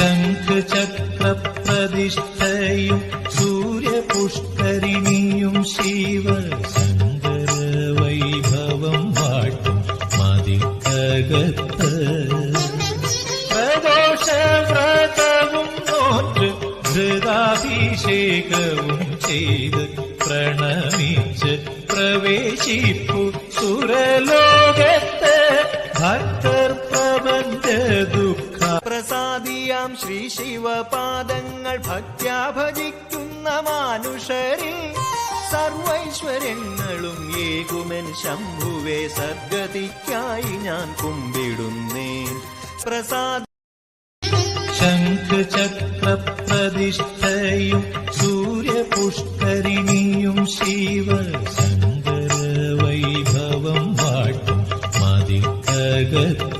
ശംഖചക്രപ്രതിഷ്ഠയും സൂര്യപുഷ്കരിണിയും ശിവശങ്കര വൈഭവം വാട്ടും മതിക്കകത്ത് പ്രദോഷവ്രതവും നോറ്റ് ധൃതാഭിഷേകവും ചെയ്ത് പ്രണമിച്ച് പ്രവേശിപ്പു സുരലോകത്ത് ഭക്തർ പ്രപഞ്ച ദുഃഖ പ്രസാദിയാം ശ്രീ ശിവപാദങ്ങൾ ഭക്ത്യാ ഭജിക്കുന്ന മാനുഷരിൽ സർവൈശ്വര്യങ്ങളും ഏകുമെൻ ശംഭുവേ സദ്ഗതിക്കായി ഞാൻ കുമ്പിടുന്നേൻ പ്രസാദ ശംഖചക്രപ്രതിഷ്ഠയും സൂര്യപുഷ്കരിണിയും ശിവശങ്കര വൈഭവം വാട്ടും മതിക്കകത്ത്